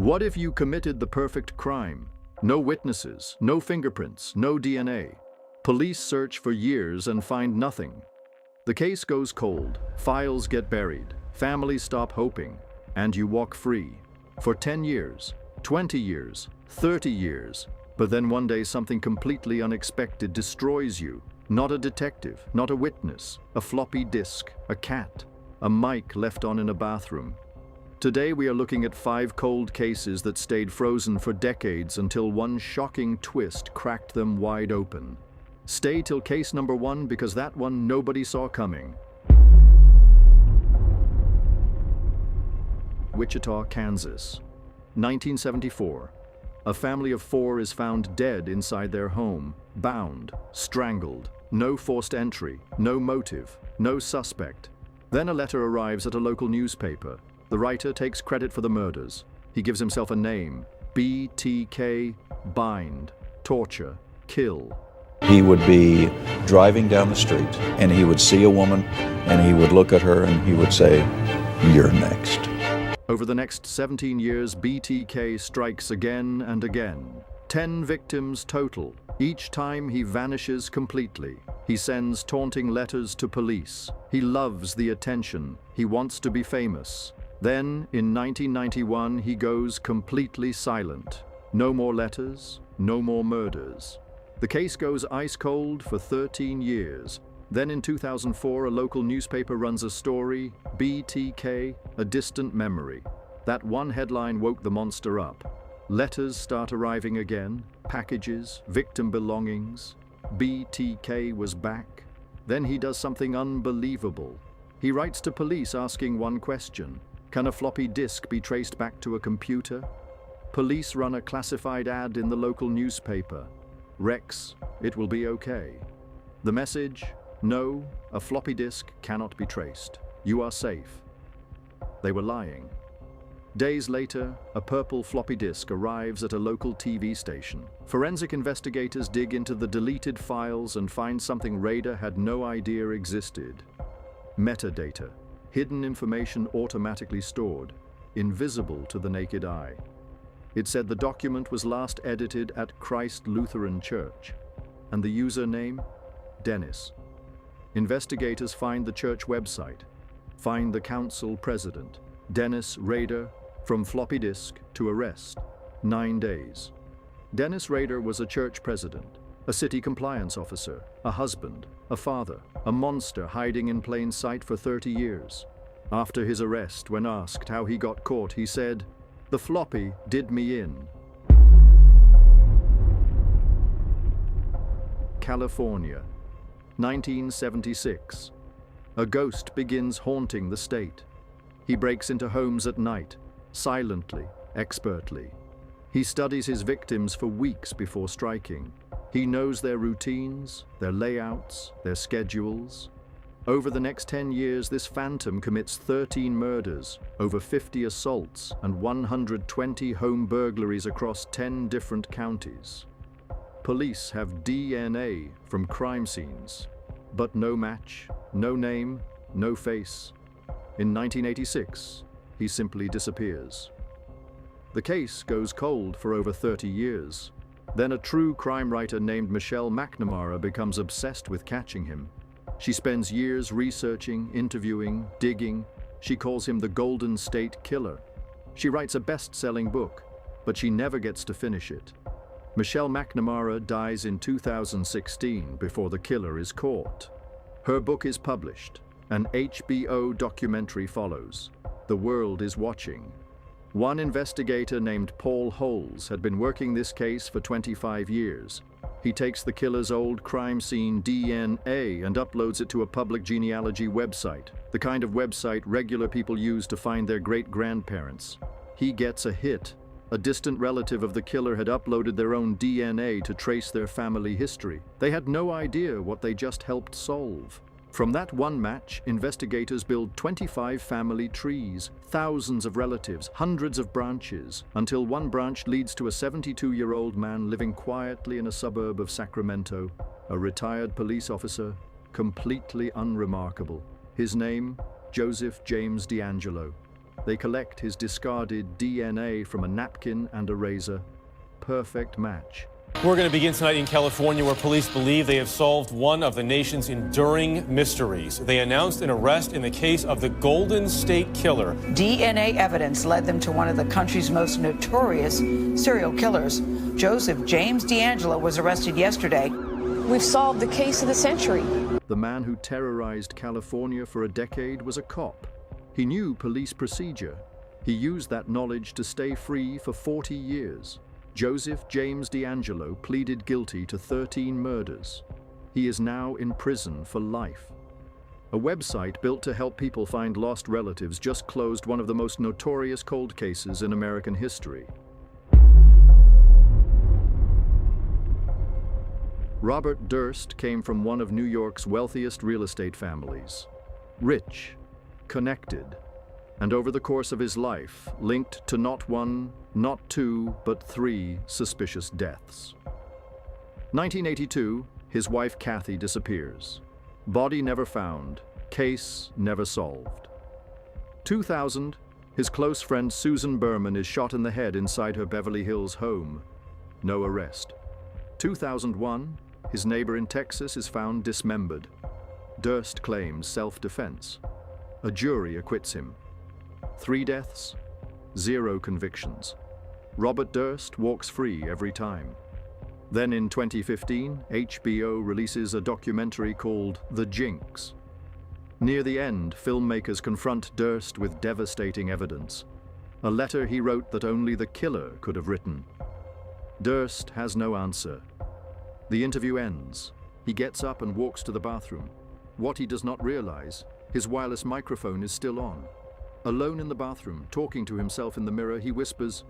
What if you committed the perfect crime? No witnesses, no fingerprints, no DNA. Police search for years and find nothing. The case goes cold, files get buried, families stop hoping, and you walk free. For 10 years, 20 years, 30 years. But then one day something completely unexpected destroys you. Not a detective, not a witness, a floppy disk, a cat, a mic left on in a bathroom. Today we are looking at 5 cold cases that stayed frozen for decades until one shocking twist cracked them wide open. Stay till case number 1 because that one nobody saw coming. Wichita, Kansas, 1974. A family of 4 is found dead inside their home, bound, strangled. No forced entry, no motive, no suspect. Then a letter arrives at a local newspaper. The writer takes credit for the murders. He gives himself a name: BTK, bind, torture, kill. He would be driving down the street and he would see a woman and he would look at her and he would say, "You're next." Over the next 17 years, BTK strikes again and again. 10 victims total. Each time he vanishes completely. He sends taunting letters to police. He loves the attention. He wants to be famous. Then, in 1991, he goes completely silent. No more letters, no more murders. The case goes ice cold for 13 years. Then in 2004, a local newspaper runs a story, BTK, a distant memory. That one headline woke the monster up. Letters start arriving again, packages, victim belongings. BTK was back. Then he does something unbelievable. He writes to police asking one question: can a floppy disk be traced back to a computer? Police run a classified ad in the local newspaper. Rex, it will be okay. The message: no, a floppy disk cannot be traced. You are safe. They were lying. Days later, a purple floppy disk arrives at a local TV station. Forensic investigators dig into the deleted files and find something radar had no idea existed. Metadata, hidden information automatically stored, invisible to the naked eye. It said the document was last edited at Christ Lutheran Church, and the username? Dennis. Investigators find the church website, find the council president, Dennis Rader. From floppy disk to arrest, 9 days. Dennis Rader was a church president, a city compliance officer, a husband, a father, a monster hiding in plain sight for 30 years. After his arrest, when asked how he got caught, he said, "The floppy did me in." California, 1976. A ghost begins haunting the state. He breaks into homes at night, silently, expertly. He studies his victims for weeks before striking. He knows their routines, their layouts, their schedules. Over the next 10 years, this phantom commits 13 murders, over 50 assaults, and 120 home burglaries across 10 different counties. Police have DNA from crime scenes, but no match, no name, no face. In 1986, he simply disappears. The case goes cold for over 30 years. Then a true crime writer named Michelle McNamara becomes obsessed with catching him. She spends years researching, interviewing, digging. She calls him the Golden State Killer. She writes a best-selling book, but she never gets to finish it. Michelle McNamara dies in 2016 before the killer is caught. Her book is published. An HBO documentary follows. The world is watching. One investigator named Paul Holes had been working this case for 25 years. He takes the killer's old crime scene DNA and uploads it to a public genealogy website, the kind of website regular people use to find their great-grandparents. He gets a hit. A distant relative of the killer had uploaded their own DNA to trace their family history. They had no idea what they just helped solve. From that one match, investigators build 25 family trees, thousands of relatives, hundreds of branches, until one branch leads to a 72-year-old man living quietly in a suburb of Sacramento, a retired police officer, completely unremarkable. His name, Joseph James D'Angelo. They collect his discarded DNA from a napkin and a razor. Perfect match. We're going to begin tonight in California, where police believe they have solved one of the nation's enduring mysteries. They announced an arrest in the case of the Golden State Killer. DNA evidence led them to one of the country's most notorious serial killers. Joseph James DeAngelo was arrested yesterday. We've solved the case of the century. The man who terrorized California for a decade was a cop. He knew police procedure. He used that knowledge to stay free for 40 years. Joseph James DeAngelo pleaded guilty to 13 murders. He is now in prison for life. A website built to help people find lost relatives just closed one of the most notorious cold cases in American history. Robert Durst came from one of New York's wealthiest real estate families. Rich, connected, and over the course of his life, linked to not one, not two, but 3 suspicious deaths. 1982, his wife Kathy disappears. Body never found, case never solved. 2000, his close friend Susan Berman is shot in the head inside her Beverly Hills home. No arrest. 2001, his neighbor in Texas is found dismembered. Durst claims self-defense. A jury acquits him. 3 deaths, 0 convictions. Robert Durst walks free every time. Then in 2015, HBO releases a documentary called The Jinx. Near the end, filmmakers confront Durst with devastating evidence. A letter he wrote that only the killer could have written. Durst has no answer. The interview ends. He gets up and walks to the bathroom. What he does not realize, his wireless microphone is still on. Alone in the bathroom, talking to himself in the mirror, he whispers,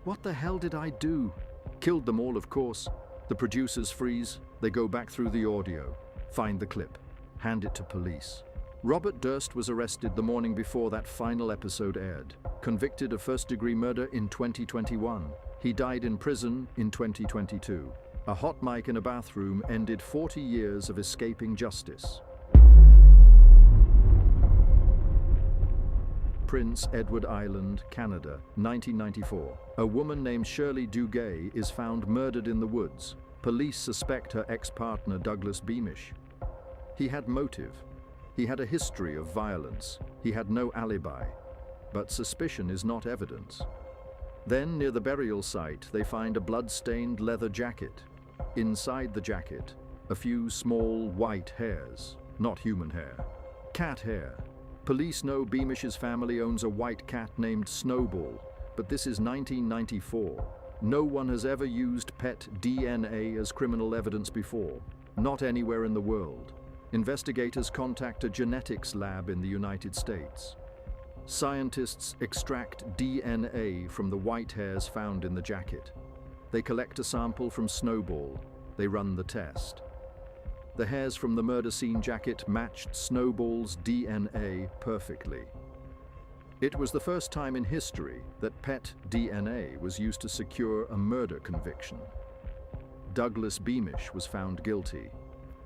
"What the hell did I do?" Killed them all, of course. The producers freeze. They go back through the audio, find the clip, hand it to police. Robert Durst was arrested the morning before that final episode aired, convicted of first-degree murder in 2021. He died in prison in 2022. A hot mic in a bathroom ended 40 years of escaping justice. Prince Edward Island, Canada, 1994. A woman named Shirley Duguay is found murdered in the woods. Police suspect her ex-partner Douglas Beamish. He had motive. He had a history of violence. He had no alibi. But suspicion is not evidence. Then, near the burial site, they find a blood-stained leather jacket. Inside the jacket, a few small white hairs, not human hair. Cat hair. Police know Beamish's family owns a white cat named Snowball, but this is 1994. No one has ever used pet DNA as criminal evidence before, not anywhere in the world. Investigators contact a genetics lab in the United States. Scientists extract DNA from the white hairs found in the jacket. They collect a sample from Snowball. They run the test. The hairs from the murder scene jacket matched Snowball's DNA perfectly. It was the first time in history that pet DNA was used to secure a murder conviction. Douglas Beamish was found guilty,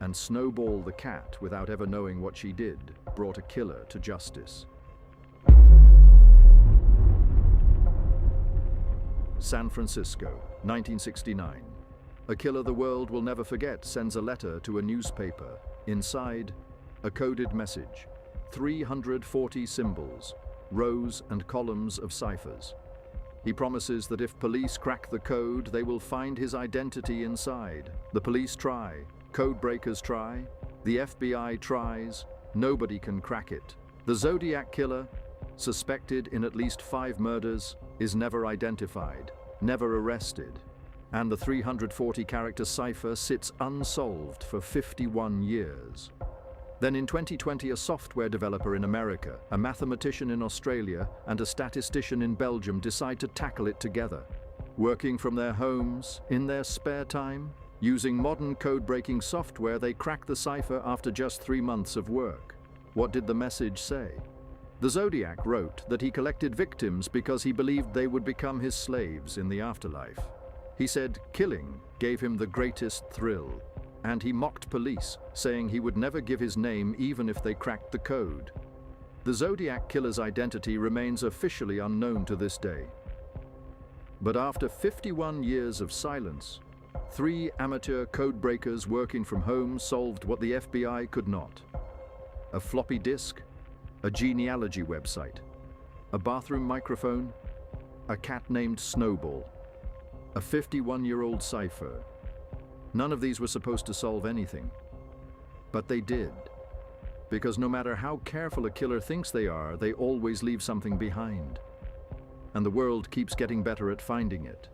and Snowball the cat, without ever knowing what she did, brought a killer to justice. San Francisco, 1969. A killer the world will never forget sends a letter to a newspaper. Inside, a coded message. 340 symbols, rows and columns of ciphers. He promises that if police crack the code, they will find his identity inside. The police try, code breakers try, the FBI tries, nobody can crack it. The Zodiac killer, suspected in at least 5 murders, is never identified, never arrested. And the 340-character cipher sits unsolved for 51 years. Then in 2020, a software developer in America, a mathematician in Australia, and a statistician in Belgium decide to tackle it together. Working from their homes, in their spare time, using modern code-breaking software, they crack the cipher after just 3 months of work. What did the message say? The Zodiac wrote that he collected victims because he believed they would become his slaves in the afterlife. He said killing gave him the greatest thrill, and he mocked police, saying he would never give his name even if they cracked the code. The Zodiac killer's identity remains officially unknown to this day. But after 51 years of silence, 3 amateur codebreakers working from home solved what the FBI could not. A floppy disk, a genealogy website, a bathroom microphone, a cat named Snowball, a 51-year-old cipher. None of these were supposed to solve anything. But they did. Because no matter how careful a killer thinks they are, they always leave something behind. And the world keeps getting better at finding it.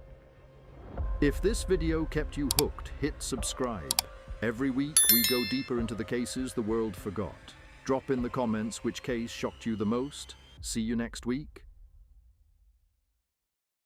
If this video kept you hooked, hit subscribe. Every week we go deeper into the cases the world forgot. Drop in the comments which case shocked you the most. See you next week.